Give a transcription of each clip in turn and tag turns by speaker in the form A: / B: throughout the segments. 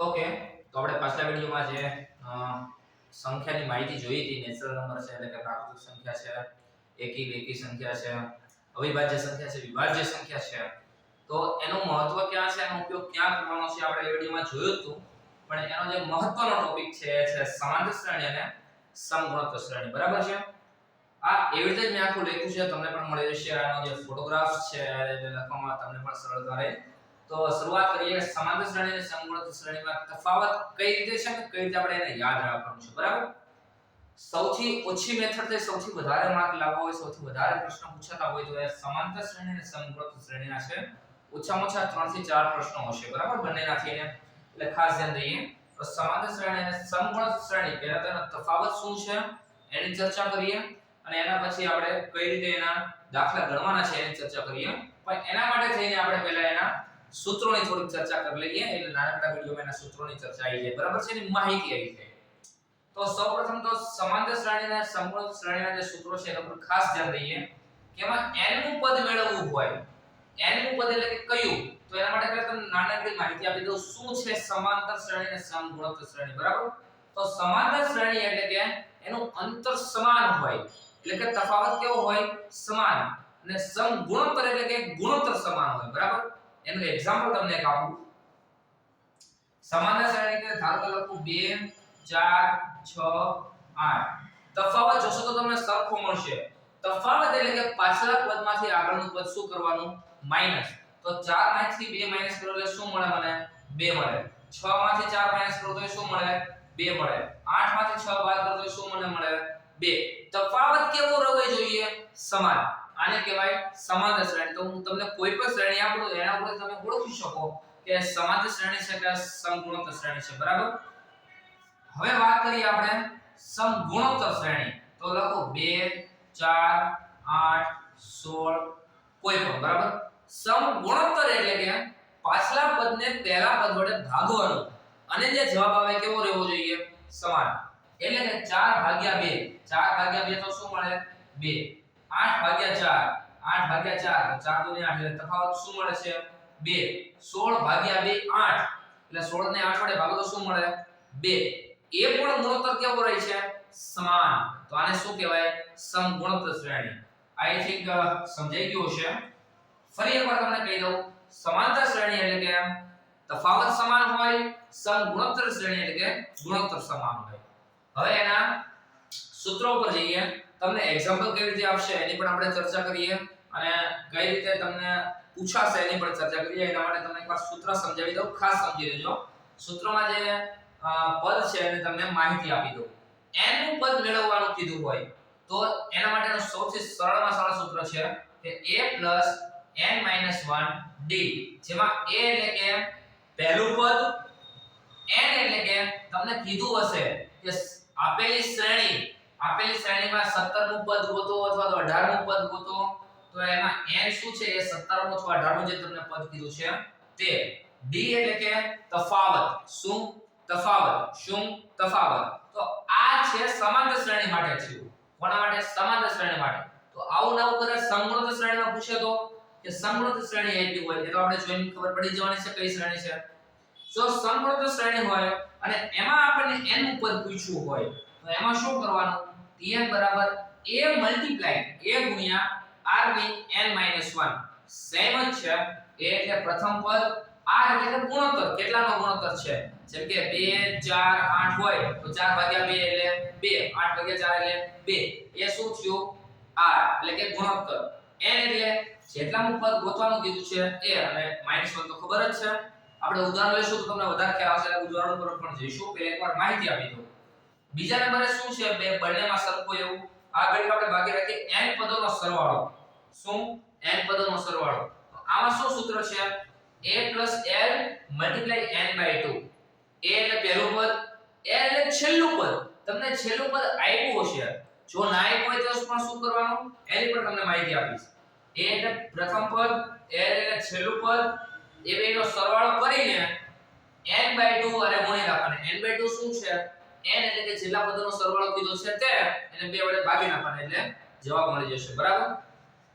A: Okay, તો આપણે પાછલા વિડિયોમાં જે સંખ્યાની માહિતી જોઈ હતી, નેચરલ નંબર છે એટલે કે પ્રાકૃતિક સંખ્યા છે, એકી બેકી સંખ્યા છે, અવિભાજ્ય સંખ્યા છે, વિભાજ્ય સંખ્યા છે, તો એનું મહત્વ ક્યાં છે, એનો ઉપયોગ ક્યાં કરવાનો છે આપણે એ વિડિયોમાં જોયું હતું. પણ એનો જે મહત્વનો ટોપિક છે છે સમાંતર શ્રેણી અને સમગુણોત્તર શ્રેણી. બરાબર છે? આ એવી રીતે જ મેં આખું લખ્યું છે, તમને પણ મળી જશે. આનો જે ફોટોગ્રાફ છે એ લખવામાં તમને પણ સરળતા રહે. તો શરૂઆત કરીએ. સમાંતર શ્રેણી અને સમગુણોત્તર શ્રેણીમાં તફાવત કઈ રીતે છે અને કઈ રીતે આપણે એને યાદ રાખવાનું છે. બરાબર? સૌથી ઓછી મેથડ થી સૌથી વધારે માર્ક લાવવા હોય, સૌથી વધારે પ્રશ્ન પૂછાતા હોય તો એ સમાંતર શ્રેણી અને સમગુણોત્તર શ્રેણીના છે. ઓછામાં ઓછા 3 થી 4 પ્રશ્નો હશે. બરાબર? બંનેના થઈને એટલે ખાસ ધ્યાન દઈએ. તો સમાંતર શ્રેણી અને સમગુણોત્તર શ્રેણી, પહેલા તેનો તફાવત શું છે એની ચર્ચા કરીએ અને એના પછી આપણે કઈ રીતે એના દાખલા ગણવાના છે એની ચર્ચા કરીએ. પણ એના માટે થઈને આપણે પહેલા એના સૂત્રોની થોડીક ચર્ચા કરી લઈએ. એટલે નાનકડા વિડિયોમાં એના સૂત્રોની ચર્ચા આવી જાય. બરાબર છે? એની માહિતી આવી જાય. તો સૌપ્રથમ તો સમાંતર શ્રેણી અને સમગુણોત્તર શ્રેણીના જે સૂત્રો છે એના પર ખાસ ધ્યાન દઈએ કે એમાં n નું પદ મેળવવું હોય. n નું પદ એટલે કે કયું? તો એના માટે પહેલા તમને નાનકડી માહિતી આપી દઉં. શું છે સમાંતર શ્રેણી અને સમગુણોત્તર શ્રેણી? બરાબર? તો સમાંતર શ્રેણી એટલે કે એનું અંતર સમાન હોય, એટલે કે તફાવત કેવો હોય? સમાન. અને સમગુણોત્તર એટલે કે ગુણોત્તર સમાન હોય. બરાબર? એનું એક્ઝામ્પલ તમને એક આપું. સમાંતર શ્રેણી કે ધારો કે લખું 2 4 6 8. તફાવત જોશો તો તમને સરખો મળશે. તફાવત એટલે કે પાછલા પદમાંથી આગળનું પદ શું કરવાનું? માઈનસ. તો 4 માંથી 2 માઈનસ કરો એટલે શું મળે મને? 2 મળે. 6 માંથી 4 માઈનસ કરો તો શું મળે? 2 મળે. 8 માંથી 6 બાદ કરો તો શું મને મળે? 2. તફાવત કેવો રહેવો જોઈએ? સમાન. આને કહેવાય સમાંતર શ્રેણી. તો હું તમને કોઈ પણ શ્રેણી આપું તો એના ઉપર તમે ઓળખી શકો કે સમાંતર શ્રેણી છે કે સમગુણોત્તર શ્રેણી છે. બરાબર? હવે વાત કરીએ આપણે સમગુણોત્તર શ્રેણી. તો લખો 2 4 8 16 કોઈ પણ. બરાબર? સમગુણોત્તર એટલે કે પાછલા પદને પહેલા પદ વડે ભાગવાનું અને જે જવાબ આવે કેવો રહેવો જોઈએ? સમાન. એટલે કે 4 ભાગ્યા 2. 4 ભાગ્યા 2 તો શું મળે? 2. 8 ભાગ્યા 4. 8 ભાગ્યા 4 તો 4 દુ 8 એટલે તફાવત શું મળે છે? 2. 16 ભાગ્યા 2 8 એટલે 16 ને 8 વડે ભાગો તો શું મળે? 2. એ પણ ગુણોત્તર કેવો રહે છે? સમાન. તો આને શું કહેવાય? સમગુણોત્તર શ્રેણી. આઈ થિંક સમજાઈ ગયું હશે. ફરી એકવાર તમને કહી દઉં. સમાંતર શ્રેણી એટલે કે તફાવત સમાન હોય, સમગુણોત્તર શ્રેણી એટલે કે ગુણોત્તર સમાન હોય. હવે એના સૂત્રો ઉપર જઈએ. તમને એક્ઝામ્પલ કેવી રીતે આવશે એની પણ આપણે ચર્ચા કરીએ અને કઈ રીતે તમને પૂછાશે એની પણ ચર્ચા કરીએ. એના માટે તમને એકવાર સૂત્ર સમજાવી દઉં, ખાસ સમજી લેજો. સૂત્રમાં જે પદ છે એને તમને માહિતી આપી દઉં. n નું પદ મેળવવાનું કીધું હોય તો એના માટેનું સૌથી સરળમાં સરળ સૂત્ર છે કે a n - 1 d. જેમાં a એટલે કે પહેલું પદ, n એટલે કે તમને કીધું હશે કે આપેલી શ્રેણીમાં 17 નું પદ ગોતો અથવા તો 18 નું પદ ગોતો. તો એમાં n શું છે? એ 17 નું અથવા 18 નું જે તમને પદ કીધું છે તે. d એટલે કે તફાવત. શું? તફાવત. શું? તફાવત. તો આ છે સમાંતર શ્રેણી માટે થયું. કોના માટે? સમાંતર શ્રેણી માટે. તો આવું નવું કદાચ સમગુણોત્તર શ્રેણીમાં પૂછે તો કે સમગુણોત્તર શ્રેણી એટલી હોય એ તો આપણે જોઈને ખબર પડી જવાની છે કઈ શ્રેણી છે. જો સમગુણોત્તર શ્રેણી હોય અને એમાં આપણને n નું પદ પૂછ્યું હોય તો એમાં શું કરવાનું? tn બરાબર a ગુણ્યા r ની n - 1. સેમ જ છે. a એટલે પ્રથમ પદ, r એટલે કે ગુણોત્તર. કેટલાનો ગુણોત્તર છે? જેમ કે 2 4 8 હોય તો 4 ભાગ્યા 2 એટલે 2. 8 ભાગ્યા 4 એટલે 2. એ શું થયું? r એટલે કે ગુણોત્તર. n એટલે જેટલાનું પદ ગોતવાનું કીધું છે એ, અને -1 તો ખબર જ છે. આપણે ઉદાહરણ લેશું તો તમને વધારે ખ્યાલ આવશે. એટલે ઉદાહરણ પર પણ જઈશું. પહેલા એકવાર માહિતી આપી દઉં. બીજા નંબરે શું છે? બે બંનેમાં સરખું એવું. આ ઘડી આપણે બાકી રાખીએ n પદોનો સરવાળો. શું? n પદોનો સરવાળો. તો આમાં શું સૂત્ર છે? a l * n/2. a એટલે પહેલું પદ, l એટલે છેલ્લું પદ. તમને છેલ્લું પદ આપ્યું હશે. જો ના આપ્યું હોય તો પણ શું કરવાનું? એની પર તમને માહિતી આપીશ. a એટલે પ્રથમ પદ, l એટલે છેલ્લું પદ. એ બેનો સરવાળો કરીને n/2 અને ગુણી નાખવાના. n/2 શું છે? n એટલે કે છેલ્લા પદોનો સરવાળો કીધો છે તે, એને 2 વડે ભાગી નાખવાના એટલે જવાબ મળી જશે. બરાબર?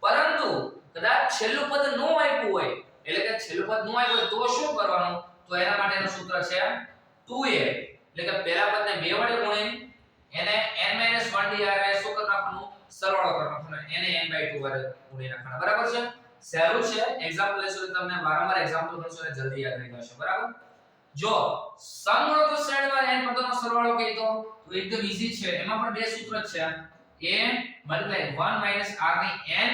A: પરંતુ કદાચ છેલ્લું પદ ન આપ્યું હોય, એટલે કે છેલ્લું પદ ન આપ્યું હોય તો શું કરવાનું? તો એના માટેનું સૂત્ર છે 2a એટલે કે પહેલા પદને 2 વડે ગુણી એને n 1 dr એ શું કરી નાખવાનું સરવાળો કરી નાખવાનો એને n/2 વડે ગુણી નાખવાના બરાબર છે સહેલું છે એક્ઝામ્પલ લેશો તો તમને વારંવાર એક્ઝામ્પલ કરશો એટલે જલ્દી યાદ રહી જશે બરાબર જો સમગુણોત્તર શ્રેણીમાં n પદોનો સરવાળો કહી તો એકદમ ઈઝી છે એમાં પણ બે સૂત્ર છે a * 1 - r ની n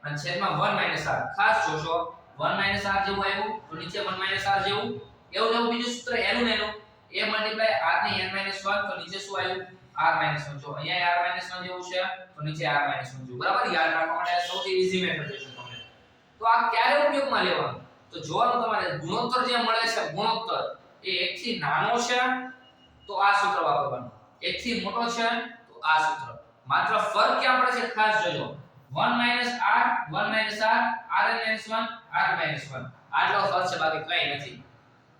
A: અને છેદમાં 1 - r ખાસ જોશો 1 - r જેવું આવ્યું તો નીચે 1 - r જેવું એવું બીજું સૂત્ર એનું ને એનું a * r ની n - 1 તો નીચે શું આવ્યું r - 1 જો અહીંયા r - 1 જેવું છે તો નીચે r - 1 જેવું બરાબર યાદ રાખવા માટે સૌથી ઈઝી મેથડ છે તમને તો આ ક્યારે ઉપયોગમાં લેવાનું તો જોવાનું તમારે ગુણોત્તર જે મળે છે ગુણોત્તર એ 1 થી નાનો છે તો આ સૂત્ર વાપરવાનું 1 થી મોટો છે તો આ સૂત્ર માત્ર ફરક ક્યાં પડે છે ખાસ જોજો 1 - r 1 - r r - 1 r - 1 આટલો ફરક છે બાકી કંઈ નથી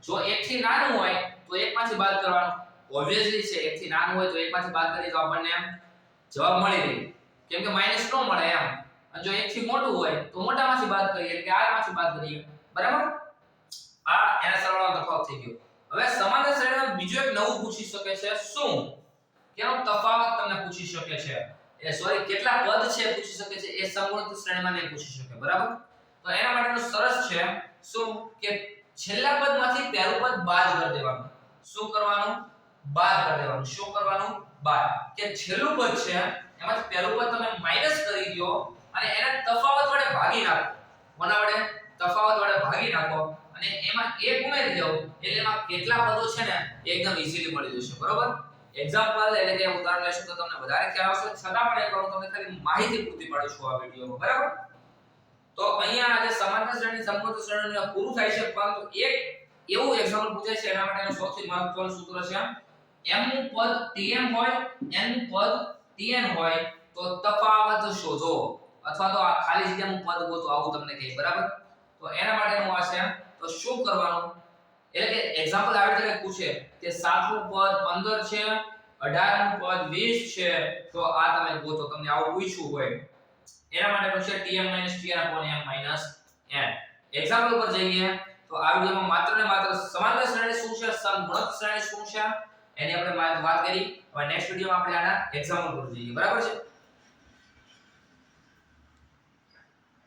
A: જો 1 થી નાનું હોય તો 1 માંથી બાદ કરવાનું ઓબ્વિયસલી છે 1 થી નાનું હોય તો 1 માંથી બાદ કરીએ તો આપણને જવાબ મળી રહે કેમ કે માઈનસ નો મળે એમ અને જો 1 થી મોટું હોય તો મોટામાંથી બાદ કરીએ એટલે કે r માંથી બાદ કરીએ બરાબર આ એના સરવાળાનો તફાવત થઈ ગયો હવે સમાંતર શ્રેણીમાં બીજો એક નવું પૂછી શકે છે શું કેનો તફાવત તમને પૂછી શકે છે એ સોરી કેટલા પદ છે પૂછી શકે છે એ સમગુણોત્તર શ્રેણીમાં નહીં પૂછી શકે બરાબર તો એના માટેનું સરસ છે શું કે છેલ્લા પદમાંથી પહેલું પદ બાદ કરી દેવાનું શું કરવાનું બાદ કરી દેવાનું શું કરવાનું બાદ કે છેલ્લું પદ છે એમાંથી પહેલું પદ તમે માઈનસ કરી દો અને એને તફાવત વડે ભાગી નાખો કોના વડે તફાવત વડે ભાગી નાખો અને એમાં 1 ઉમેરી દો એટલે એમાં કેટલા પદો છે ને એકદમ ઈઝીલી મળી જશે બરોબર એક્ઝામ્પલ એટલે કે ઉદાહરણ લેશો તો તમને વધારે ખ્યાલ આવશે છતાં પણ એક વાર તમને ખાલી માહિતી પૂરી પાડું છું આ વિડિયોમાં બરાબર તો અહીંયા આજે સમાંતર શ્રેણી સમગુણોત્તર શ્રેણીનું પૂરું થાય છે પરંતુ એક એવું એક્ઝામ્પલ પૂછાય છે એના માટેનું સૌથી મહત્વનું સૂત્ર છે m નું પદ tm હોય n નું પદ tn હોય તો તફાવત શોધો અથવા તો આ ખાલી જગ્યાનું પદ ગોતો આવું તમને કહે બરાબર તો એના માટેનું આ છે તો શું કરવાનું એટલે કે એક્ઝામ્પલ આવી રીતે પૂછે કે 7 નું પદ 15 છે 18 નું પદ 20 છે તો આ તમે ગોતો તમને આવું પૂછ્યું હોય એના માટેનું છે tm - tn/m - n એક્ઝામ્પલ પર જઈએ તો આ વિડિયોમાં માત્ર ને માત્ર સમાંતર શ્રેણી શું છે સમગુણોત્તર શ્રેણી શું છે એની આપણે વાત કરી હવે નેક્સ્ટ વિડિયોમાં આપણે આના એક્ઝામ્પલ પર જઈએ બરાબર છે